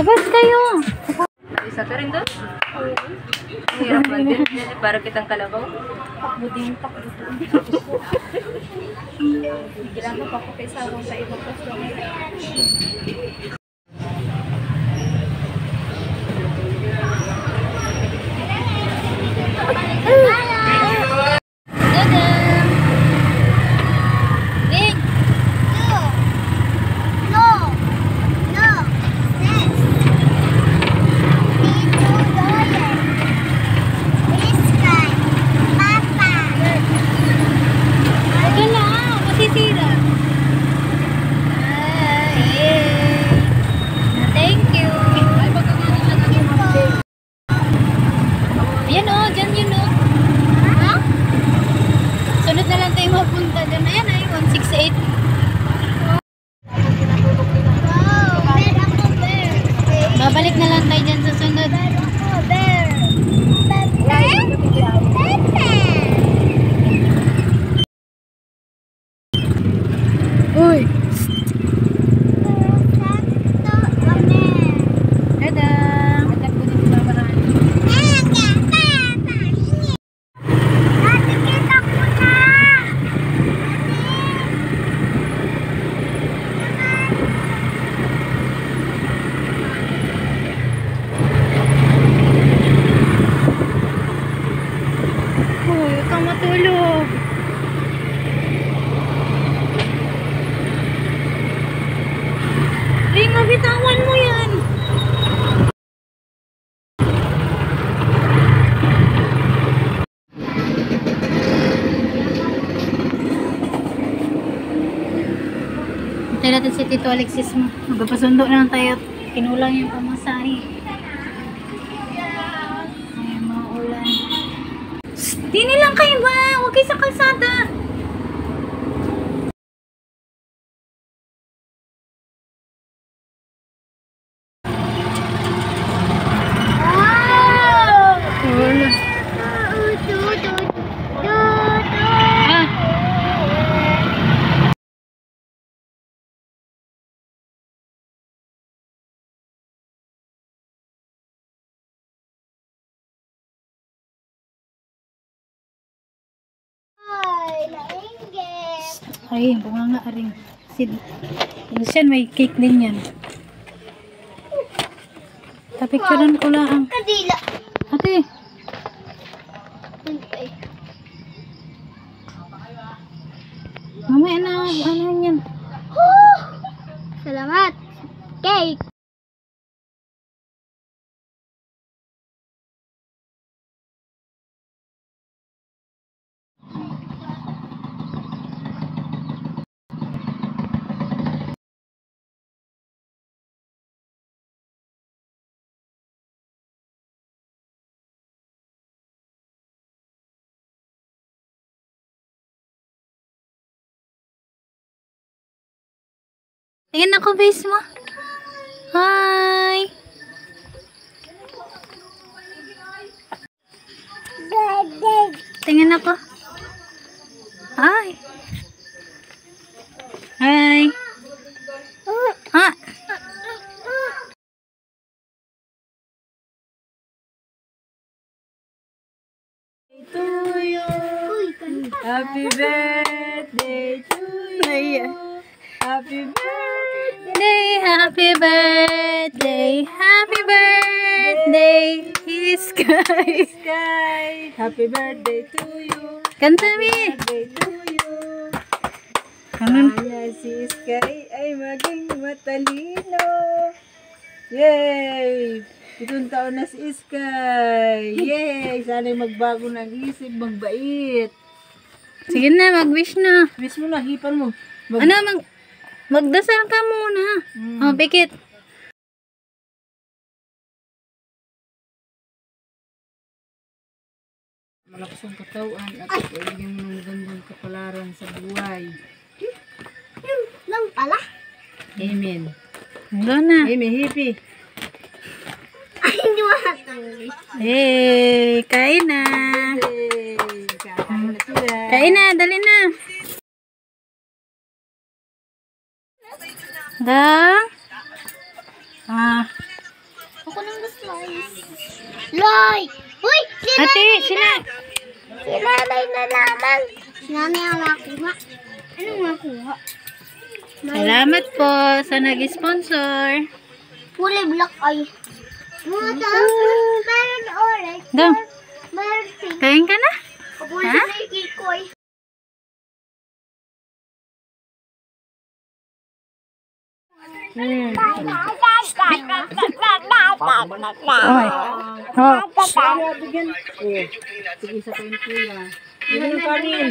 Labas kayo. Isa ka rin doon? Hirap man din. Para kitang kalabaw. Takbo din, takbo din. Bigyan ko pa ko kaysa ako sa ibang customer. Babalik na lang tayo dyan sa sunod. Uy! Dadah! Matulog. Ring, bitawan mo yan. Hintay natin si Tito Alexis mo. Magpapasundo na lang tayo. Kinulang yung pamasahe. Ay, mga ulan. Dini lang kayo ba? Huwag kayo sa kalsada. Ay, bunga nga rin. Lucian, may cake din yan. Tapicturean ko lang. Kadila. Ate. Mamaya na, ano yan? Salamat. Cake. Tingnan ako face mo. Hi. Tingnan ako. Hi. Hi. Ha. To you. Happy birthday to you. Happy birthday, happy birthday, happy birthday, Sky. Sky, happy birthday to you. Kanta mi. Happy birthday to you. Kaya si Sky ay maging matalino. Yay! Itong taon na si Sky. Yay! Sana'y magbago ng isip, magbait. Sige na, mag-wish na. Wish mo na, hipan mo. Magdasal ka muna. Oh, pikit. Malakas ang katawan at ibigyan mo ng magandang kapalaran sa buhay. Yun lang pala. Amen. Hanggang na. Amen, hippie. Ay, hindi mahatang. Hey, kain na. Kain na, dali na. Dang. Loy! Uy! Ate, sila. Si nanay na naman. Si nanay ang makuha. Anong makuha? Salamat po sa nag-sponsor. Kulay black ay. Meron orange. Go. Meron pink. Kain ka na? Kapulay Ha? na kikoy. Okay. Oh. Bigyan. Sige, isa kayo kuya. Yan yung kanin.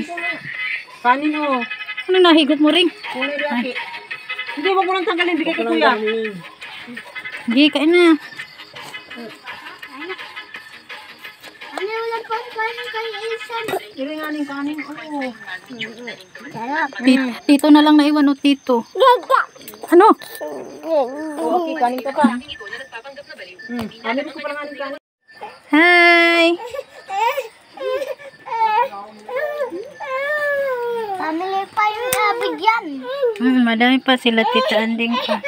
Kanin o. Ano nahigot mo ring? Kulay laki. Hindi, wag mo nang tanggalin. Bigay kay kuya. Hindi, kain na. Ano yung lapas kanin kay Ilsan? Iringanin kanin. Oo. Sarap. Tito na lang naiwan o tito. Ano? Okay, kanin ka pa. Kanin ko pa lang kanin. Hi! Family pa yung nabigyan. Madami pa sila tita Anding pa.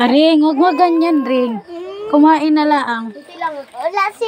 Ring, huwag mo ganyan ring. Kumain na lang. Ito lang. Wala si